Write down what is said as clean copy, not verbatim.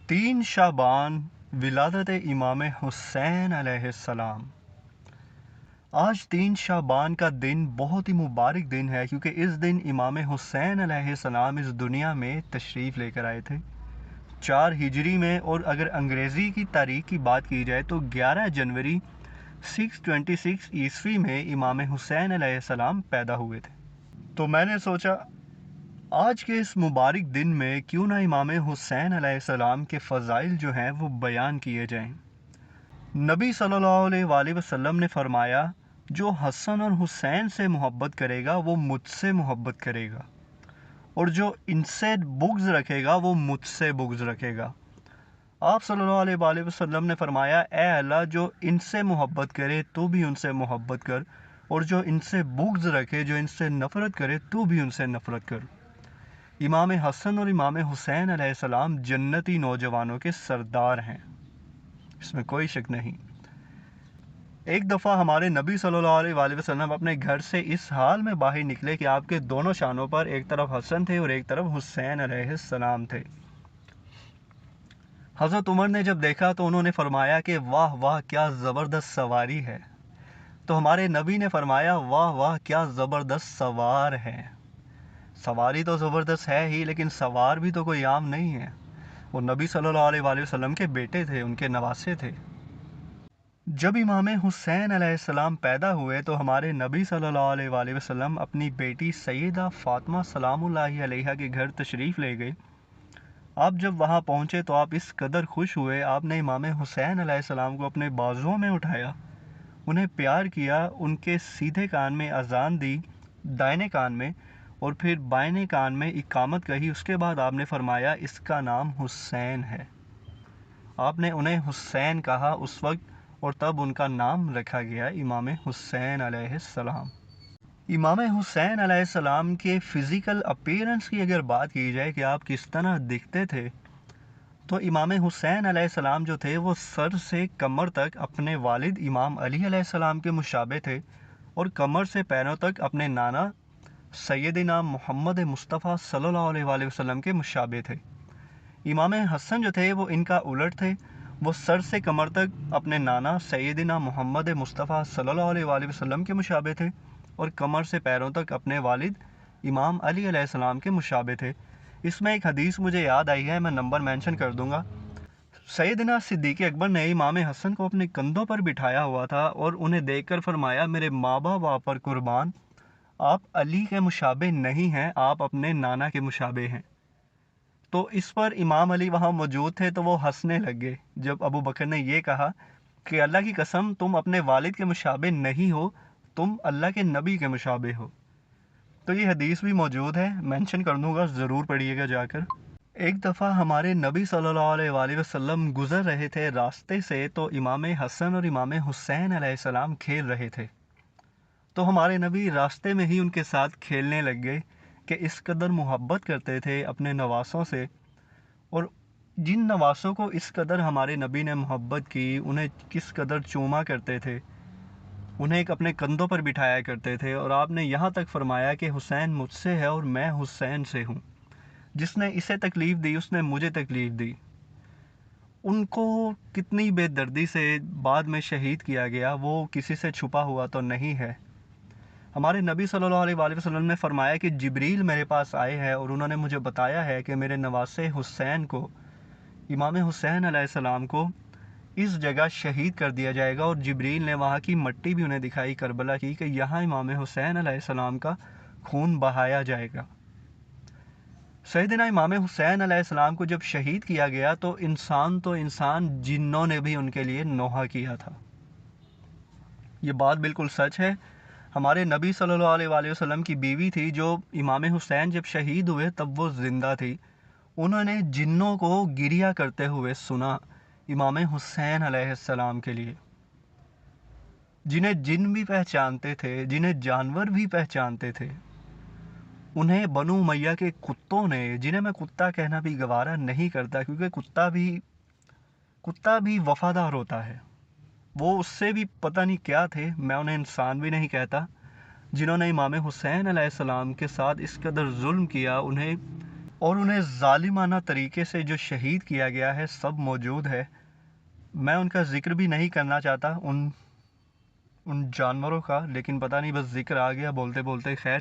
3 शाबान विलादत इमाम हुसैन अलैहिस्सलाम। आज 3 शाबान का दिन बहुत ही मुबारक दिन है, क्योंकि इस दिन इमाम हुसैन अलैहिस्सलाम इस दुनिया में तशरीफ़ लेकर आए थे 4 हिजरी में। और अगर अंग्रेज़ी की तारीख की बात की जाए तो 11 जनवरी 626 ईस्वी में इमाम हुसैन अलैहिस्सलाम पैदा हुए थे। तो मैंने सोचा आज के इस मुबारक दिन में क्यों ना इमाम हुसैन अलैहिस्सलाम के फ़ज़ाइल जो हैं वो बयान किए जाएं। नबी सल्लल्लाहु अलैहि वसल्लम ने फरमाया, जो हसन और हुसैन से मोहब्बत करेगा वो मुझसे मोहब्बत करेगा, और जो इनसे बुग़्ज़ रखेगा वो मुझसे बुग़्ज़ रखेगा। आप सल्लल्लाहु अलैहि वसल्लम ने फरमाया, ए अल्लाह, जो इनसे मोहब्बत करे तो भी उनसे मोहब्बत कर, और जो इनसे बुग़्ज़ रखे, जो इनसे नफ़रत करे तो भी उनसे नफ़रत कर। इमाम हसन और इमाम हुसैन अलैहिस्सलाम जन्नती नौजवानों के सरदार हैं, इसमें कोई शक नहीं। एक दफ़ा हमारे नबी सल्लल्लाहु अलैहि वसल्लम अपने घर से इस हाल में बाहर निकले कि आपके दोनों शानों पर एक तरफ हसन थे और एक तरफ हुसैन अलैहिस्सलाम थे। हज़रत उमर ने जब देखा तो उन्होंने फरमाया कि वाह वाह क्या ज़बरदस्त सवारी है। तो हमारे नबी ने फरमाया, वाह वाह क्या ज़बरदस्त सवार है। सवारी तो ज़बरदस्त है ही, लेकिन सवार भी तो कोई आम नहीं है। वो नबी सल्लल्लाहु अलैहि वसल्लम के बेटे थे, उनके नवासे थे। जब इमाम हुसैन अलैहिस्सलाम पैदा हुए तो हमारे नबी सल्लल्लाहु अलैहि वसल्लम अपनी बेटी सैयदा फ़ातिमा सलामुल्लाहि अलैहा के घर तशरीफ़ ले गए। आप जब वहाँ पहुँचे तो आप इस कदर खुश हुए, आपने इमाम हुसैन अलैहिस्सलाम को अपने बाजुओं में उठाया, उन्हें प्यार किया, उनके सीधे कान में अज़ान दी, दाहिने कान में, और फिर बाएं कान में इकामत कही। उसके बाद आपने फरमाया, इसका नाम हुसैन है। आपने उन्हें हुसैन कहा उस वक्त, और तब उनका नाम रखा गया इमाम हुसैन अलैहिस्सलाम। इमाम हुसैन अलैहिस्सलाम के फ़िज़िकल अपीयरेंस की अगर बात की जाए कि आप किस तरह दिखते थे, तो इमाम हुसैन अलैहिस्सलाम जो थे वो सर से कमर तक अपने वालिद इमाम अली अलैहिस्सलाम के मुशाबे थे, और कमर से पैरों तक अपने नाना सैयदना मोहम्मद मुस्तफ़ा सल्लल्लाहु अलैहि वसल्लम के मुशाबे थे। इमाम हसन जो थे वो इनका उलट थे, वो सर से कमर तक अपने नाना सैयदना मोहम्मद मुस्तफ़ा सल्लल्लाहु अलैहि वसल्लम के मुशाबे थे, और कमर से पैरों तक अपने वालिद इमाम अली अलैहिस्सलाम के मुशाबे थे। इसमें एक हदीस मुझे याद आई है, मैं नंबर मेंशन कर दूंगा। सैयदना सिद्दीक़ अकबर ने इमाम हसन को अपने कंधों पर बिठाया हुआ था और उन्हें देखकर फरमाया, मेरे माँ बाप पर कुर्बान, आप अली के मुशाबे नहीं हैं, आप अपने नाना के मुशाबे हैं। तो इस पर इमाम अली वहाँ मौजूद थे तो वो हंसने लगे जब अबू बकर ने ये कहा कि अल्लाह की कसम, तुम अपने वालिद के मुशाबे नहीं हो, तुम अल्लाह के नबी के मुशाबे हो। तो ये हदीस भी मौजूद है, मेंशन कर दूँगा, ज़रूर पढ़िएगा जाकर। एक दफ़ा हमारे नबी सल्लल्लाहु अलैहि वसल्लम गुज़र रहे थे रास्ते से, तो इमाम हसन और इमाम हुसैन अलैहिस्सलाम खेल रहे थे। तो हमारे नबी रास्ते में ही उनके साथ खेलने लग गए कि इस कदर मोहब्बत करते थे अपने नवासों से। और जिन नवासों को इस कदर हमारे नबी ने मोहब्बत की, उन्हें किस कदर चूमा करते थे, उन्हें एक अपने कंधों पर बिठाया करते थे। और आपने यहाँ तक फरमाया कि हुसैन मुझसे है और मैं हुसैन से हूँ, जिसने इसे तकलीफ़ दी उसने मुझे तकलीफ़ दी। उनको कितनी बेदर्दी से बाद में शहीद किया गया, वो किसी से छुपा हुआ तो नहीं है। हमारे नबी सल्लल्लाहु अलैहि वसल्लम ने फरमाया कि जिब्रील मेरे पास आए हैं और उन्होंने मुझे बताया है कि मेरे नवासे हुसैन को, इमाम हुसैन अलैहिस्सलाम को, इस जगह शहीद कर दिया जाएगा। और जिब्रील ने वहाँ की मट्टी भी उन्हें दिखाई करबला की कि यहाँ इमाम हुसैन अलैहिस्सलाम का खून बहाया जाएगा। सैयदना इमाम हुसैन अलैहिस्सलाम को जब शहीद किया गया तो इंसान जिन्नों ने भी उनके लिए नोहा किया था। ये बात बिल्कुल सच है। हमारे नबी सल्लल्लाहु अलैहि वसल्लम की बीवी थी, जो इमाम हुसैन जब शहीद हुए तब वो ज़िंदा थी। उन्होंने जिन्नों को गिरिया करते हुए सुना इमाम हुसैन अलैहिस्सलाम के लिए। जिन्हें जिन भी पहचानते थे, जिन्हें जानवर भी पहचानते थे, उन्हें बनु उमैया के कुत्तों ने, जिन्हें मैं कुत्ता कहना भी गवारा नहीं करता क्योंकि कुत्ता भी वफ़ादार होता है, वो उससे भी पता नहीं क्या थे, मैं उन्हें इंसान भी नहीं कहता, जिन्होंने इमाम हुसैन अलैहिस्सलाम के साथ इस कदर जुल्म किया, उन्हें اور انہیں ظالمانہ طریقے سے جو شہید کیا گیا ہے سب موجود ہے. میں ان کا ذکر بھی نہیں کرنا چاہتا ان جانوروں کا، لیکن پتہ نہیں بس ذکر آ گیا بولتے بولتے. خیر